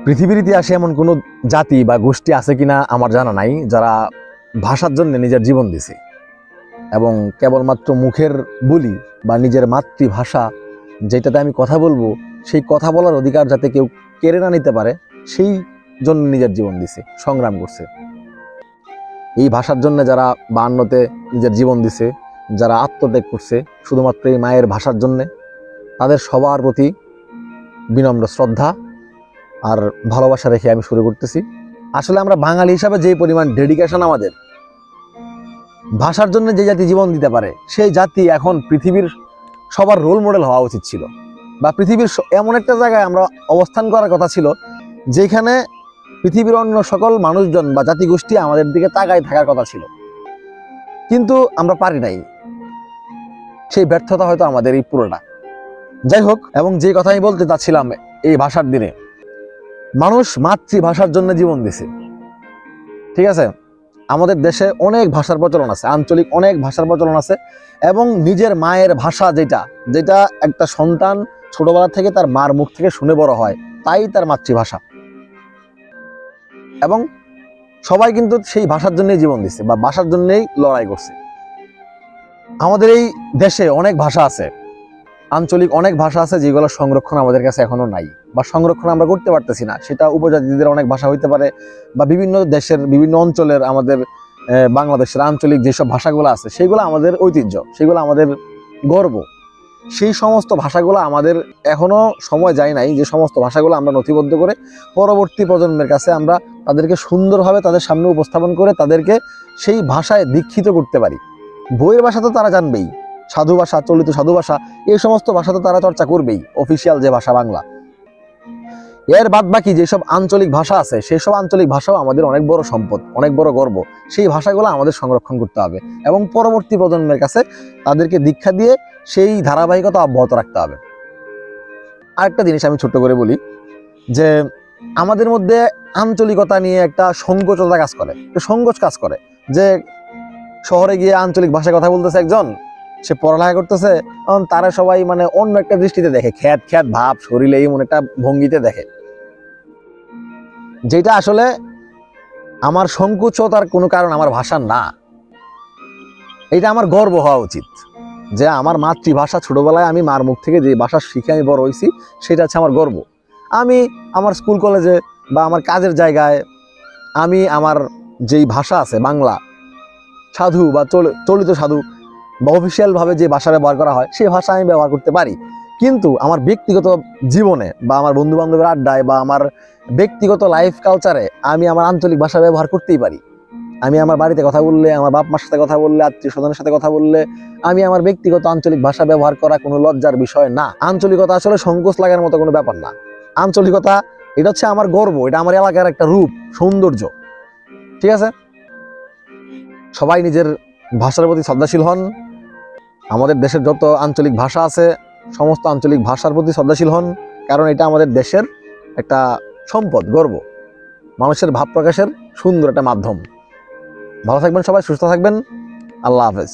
পৃথিবীর ইতিহাসে এমন কোনো জাতি বা গোষ্ঠী আছে কিনা আমার জানা নাই যারা ভাষার জন্য নিজের জীবন দিছে এবং কেবলমাত্র মুখের বুলি বা নিজের মাতৃভাষা যেটাতে আমি কথা বলবো সেই কথা বলার অধিকার যাতে কেউ কেড়ে না নিতে পারে সেই জন্য নিজের জীবন দিছে, সংগ্রাম করছে। এই ভাষার জন্য যারা 52তে নিজের জীবন দিছে, যারা আত্মত্যাগ করছে শুধুমাত্র এই মায়ের ভাষার জন্যে, তাদের সবার প্রতি বিনম্র শ্রদ্ধা আর ভালোবাসা রেখে আমি শুরু করতেছি। আসলে আমরা বাঙালি হিসাবে যে পরিমাণ ডেডিকেশন আমাদের ভাষার জন্য, যে জাতি জীবন দিতে পারে সেই জাতি এখন পৃথিবীর সবার রোল মডেল হওয়া উচিত ছিল, বা পৃথিবীর এমন একটা জায়গায় আমরা অবস্থান করার কথা ছিল যেখানে পৃথিবীর অন্য সকল মানুষজন বা জাতিগোষ্ঠী আমাদের দিকে তাকায় থাকার কথা ছিল, কিন্তু আমরা পারি নাই। সেই ব্যর্থতা হয়তো আমাদের এই পুরোটা। যাই হোক, এবং যে কথা আমি বলতে চাচ্ছিলাম, এই ভাষার দিনে মানুষ মাতৃভাষার জন্য জীবন দিছে। ঠিক আছে, আমাদের দেশে অনেক ভাষার প্রচলন আছে, আঞ্চলিক অনেক ভাষার প্রচলন আছে, এবং নিজের মায়ের ভাষা যেটা যেটা একটা সন্তান ছোটবেলা থেকে তার মার মুখ থেকে শুনে বড় হয়, তাই তার মাতৃভাষা। এবং সবাই কিন্তু সেই ভাষার জন্যই জীবন দিচ্ছে বা ভাষার জন্যই লড়াই করছে। আমাদের এই দেশে অনেক ভাষা আছে, আঞ্চলিক অনেক ভাষা আছে যেগুলো সংরক্ষণ আমাদের কাছে এখনো নাই বা সংরক্ষণ আমরা করতে পারতেছি না। সেটা উপজাতিদের অনেক ভাষা হইতে পারে বা বিভিন্ন দেশের বিভিন্ন অঞ্চলের আমাদের বাংলাদেশের আঞ্চলিক যেসব ভাষাগুলো আছে সেগুলো আমাদের ঐতিহ্য, সেগুলো আমাদের গর্ব। সেই সমস্ত ভাষাগুলো আমাদের এখনো সময় যায় নাই যে সমস্ত ভাষাগুলো আমরা নথিবদ্ধ করে পরবর্তী প্রজন্মের কাছে আমরা তাদেরকে সুন্দরভাবে তাদের সামনে উপস্থাপন করে তাদেরকে সেই ভাষায় দীক্ষিত করতে পারি। বইয়ের ভাষা তো তারা জানবেই, সাধু ভাষা, চলিত সাধু ভাষা, এই সমস্ত ভাষা তো তারা চর্চা করবেই, অফিসিয়াল যে ভাষা বাংলা। এর বাদ বাকি যেসব আঞ্চলিক ভাষা আছে সেই সব আঞ্চলিক ভাষাও আমাদের অনেক বড় সম্পদ, অনেক বড় গর্ব। সেই ভাষাগুলো আমাদের সংরক্ষণ করতে হবে এবং পরবর্তী প্রজন্মের কাছে তাদেরকে দীক্ষা দিয়ে সেই ধারাবাহিকতা অব্যাহত রাখতে হবে। আরেকটা জিনিস আমি ছোট্ট করে বলি যে আমাদের মধ্যে আঞ্চলিকতা নিয়ে একটা সংকোচতা কাজ করে, সংকোচ কাজ করে। যে শহরে গিয়ে আঞ্চলিক ভাষায় কথা বলতেছে একজন, সে পড়ালেখা করতেছে, তারা সবাই মানে অন্য একটা দৃষ্টিতে দেখে, খ্যাত খ্যাত ভাব শরীরে এমন একটা ভঙ্গিতে দেখে, যেটা আসলে আমার সংকোচতার কোনো কারণ আমার ভাষা না। এটা আমার গর্ব হওয়া উচিত যে আমার মাতৃভাষা, ছোটবেলায় আমি মার মুখ থেকে যে ভাষা শিখে আমি বড় হয়েছি সেটা হচ্ছে আমার গর্ব। আমি আমার স্কুল কলেজে বা আমার কাজের জায়গায় আমি আমার যেই ভাষা আছে বাংলা, সাধু বা চলিত সাধু বা অফিসিয়ালভাবে যে ভাষা ব্যবহার করা হয় সেই ভাষা আমি ব্যবহার করতে পারি। কিন্তু আমার ব্যক্তিগত জীবনে বা আমার বন্ধু বান্ধবের আড্ডায় বা আমার ব্যক্তিগত লাইফ কালচারে আমি আমার আঞ্চলিক ভাষা ব্যবহার করতেই পারি। আমি আমার বাড়িতে কথা বললে, আমার বাপ মার সাথে কথা বললে, আত্মীয় স্বজনের সাথে কথা বললে আমি আমার ব্যক্তিগত আঞ্চলিক ভাষা ব্যবহার করা কোনো লজ্জার বিষয় না। আঞ্চলিকতা আসলে সংকোচ লাগার মতো কোনো ব্যাপার না। আঞ্চলিকতা এটা হচ্ছে আমার গর্ব, এটা আমার এলাকার একটা রূপ, সৌন্দর্য। ঠিক আছে, সবাই নিজের ভাষার প্রতি শ্রদ্ধাশীল হন। আমাদের দেশের যত আঞ্চলিক ভাষা আছে সমস্ত আঞ্চলিক ভাষার প্রতি শ্রদ্ধাশীল হন, কারণ এটা আমাদের দেশের একটা সম্পদ, গর্ব, মানুষের ভাব প্রকাশের সুন্দর একটা মাধ্যম। ভালো থাকবেন সবাই, সুস্থ থাকবেন। আল্লাহ হাফেজ।